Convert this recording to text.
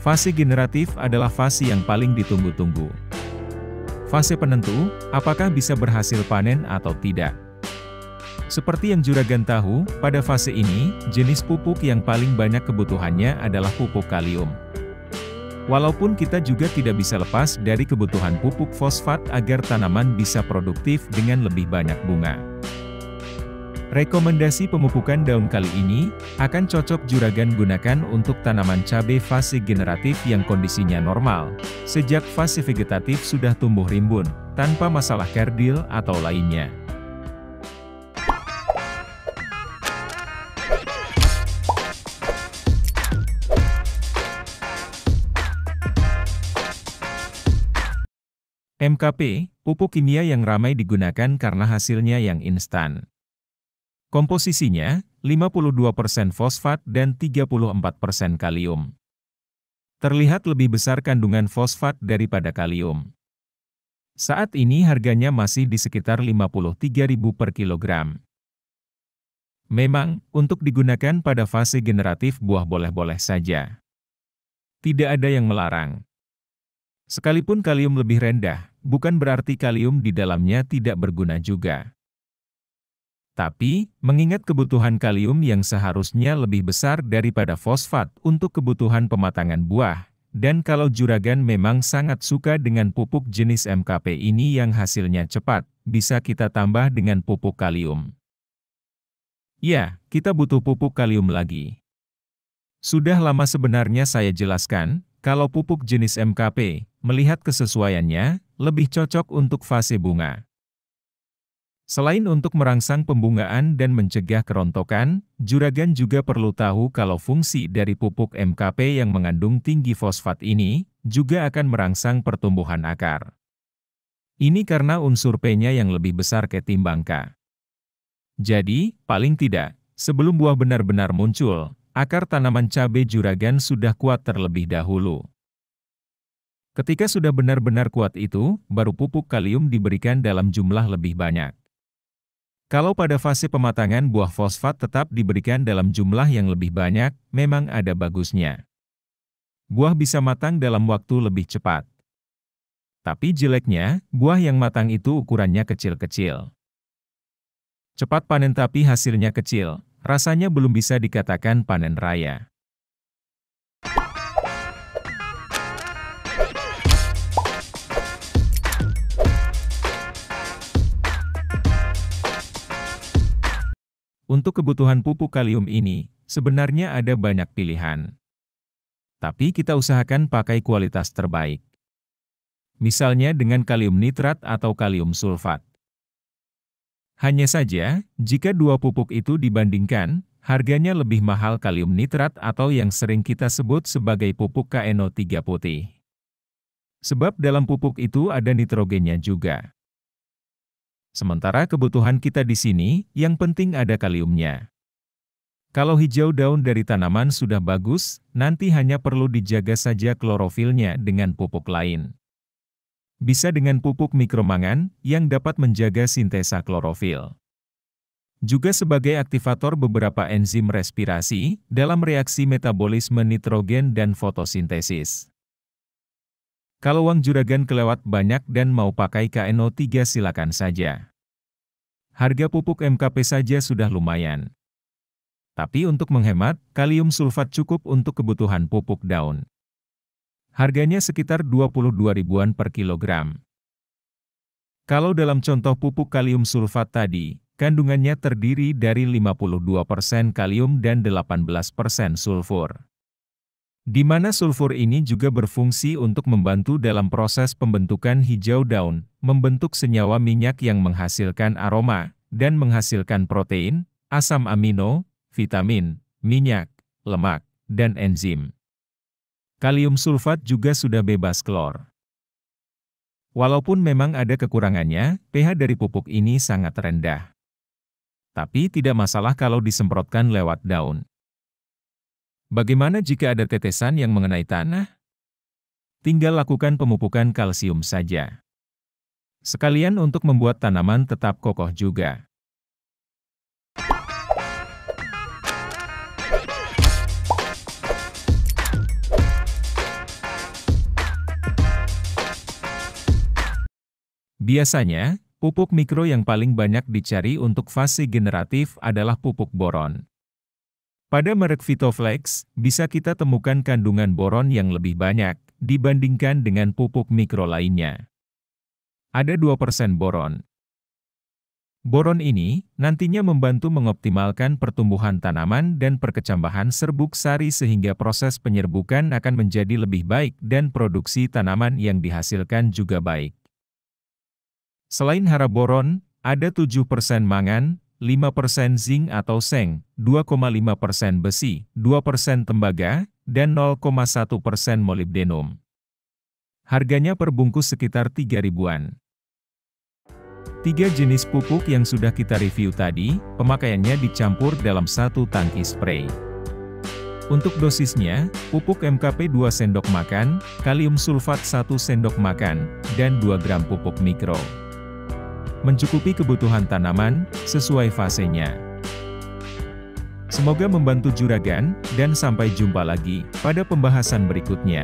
Fase generatif adalah fase yang paling ditunggu-tunggu. Fase penentu, apakah bisa berhasil panen atau tidak. Seperti yang juragan tahu, pada fase ini, jenis pupuk yang paling banyak kebutuhannya adalah pupuk kalium. Walaupun kita juga tidak bisa lepas dari kebutuhan pupuk fosfat agar tanaman bisa produktif dengan lebih banyak bunga. Rekomendasi pemupukan daun kali ini, akan cocok juragan gunakan untuk tanaman cabai fase generatif yang kondisinya normal, sejak fase vegetatif sudah tumbuh rimbun, tanpa masalah kerdil atau lainnya. MKP, pupuk kimia yang ramai digunakan karena hasilnya yang instan. Komposisinya, 52% fosfat dan 34% kalium. Terlihat lebih besar kandungan fosfat daripada kalium. Saat ini harganya masih di sekitar 53.000 per kilogram. Memang, untuk digunakan pada fase generatif buah boleh-boleh saja. Tidak ada yang melarang. Sekalipun kalium lebih rendah, bukan berarti kalium di dalamnya tidak berguna juga. Tapi, mengingat kebutuhan kalium yang seharusnya lebih besar daripada fosfat untuk kebutuhan pematangan buah, dan kalau juragan memang sangat suka dengan pupuk jenis MKP ini yang hasilnya cepat, bisa kita tambah dengan pupuk kalium. Ya, kita butuh pupuk kalium lagi. Sudah lama sebenarnya saya jelaskan, kalau pupuk jenis MKP, melihat kesesuaiannya, lebih cocok untuk fase bunga. Selain untuk merangsang pembungaan dan mencegah kerontokan, juragan juga perlu tahu kalau fungsi dari pupuk MKP yang mengandung tinggi fosfat ini, juga akan merangsang pertumbuhan akar. Ini karena unsur P-nya yang lebih besar ketimbang K. Jadi, paling tidak, sebelum buah benar-benar muncul, akar tanaman cabai juragan sudah kuat terlebih dahulu. Ketika sudah benar-benar kuat itu, baru pupuk kalium diberikan dalam jumlah lebih banyak. Kalau pada fase pematangan buah fosfat tetap diberikan dalam jumlah yang lebih banyak, memang ada bagusnya. Buah bisa matang dalam waktu lebih cepat. Tapi jeleknya, buah yang matang itu ukurannya kecil-kecil. Cepat panen tapi hasilnya kecil, rasanya belum bisa dikatakan panen raya. Untuk kebutuhan pupuk kalium ini, sebenarnya ada banyak pilihan. Tapi kita usahakan pakai kualitas terbaik. Misalnya dengan kalium nitrat atau kalium sulfat. Hanya saja, jika dua pupuk itu dibandingkan, harganya lebih mahal kalium nitrat atau yang sering kita sebut sebagai pupuk KNO3 putih. Sebab dalam pupuk itu ada nitrogennya juga. Sementara kebutuhan kita di sini, yang penting ada kaliumnya. Kalau hijau daun dari tanaman sudah bagus, nanti hanya perlu dijaga saja klorofilnya dengan pupuk lain. Bisa dengan pupuk mikromangan, yang dapat menjaga sintesa klorofil. Juga sebagai aktivator beberapa enzim respirasi, dalam reaksi metabolisme nitrogen dan fotosintesis. Kalau uang juragan kelewat banyak dan mau pakai KNO3 silakan saja. Harga pupuk MKP saja sudah lumayan. Tapi untuk menghemat, kalium sulfat cukup untuk kebutuhan pupuk daun. Harganya sekitar 22 ribuan per kilogram. Kalau dalam contoh pupuk kalium sulfat tadi, kandungannya terdiri dari 52% kalium dan 18% sulfur. Di mana sulfur ini juga berfungsi untuk membantu dalam proses pembentukan hijau daun, membentuk senyawa minyak yang menghasilkan aroma, dan menghasilkan protein, asam amino, vitamin, minyak, lemak, dan enzim. Kalium sulfat juga sudah bebas klor. Walaupun memang ada kekurangannya, pH dari pupuk ini sangat rendah. Tapi tidak masalah kalau disemprotkan lewat daun. Bagaimana jika ada tetesan yang mengenai tanah? Tinggal lakukan pemupukan kalsium saja. Sekalian untuk membuat tanaman tetap kokoh juga. Biasanya, pupuk mikro yang paling banyak dicari untuk fase generatif adalah pupuk boron. Pada merek Vitoflex, bisa kita temukan kandungan boron yang lebih banyak dibandingkan dengan pupuk mikro lainnya. Ada 2% boron. Boron ini nantinya membantu mengoptimalkan pertumbuhan tanaman dan perkecambahan serbuk sari sehingga proses penyerbukan akan menjadi lebih baik dan produksi tanaman yang dihasilkan juga baik. Selain hara boron, ada 7% mangan, 5% zinc atau seng, 2,5% besi, 2% tembaga, dan 0,1% molibdenum. Harganya per bungkus sekitar 3 ribuan. 3 jenis pupuk yang sudah kita review tadi, pemakaiannya dicampur dalam satu tangki spray. Untuk dosisnya, pupuk MKP 2 sendok makan, kalium sulfat 1 sendok makan, dan 2 gram pupuk mikro. Mencukupi kebutuhan tanaman, sesuai fasenya. Semoga membantu juragan, dan sampai jumpa lagi pada pembahasan berikutnya.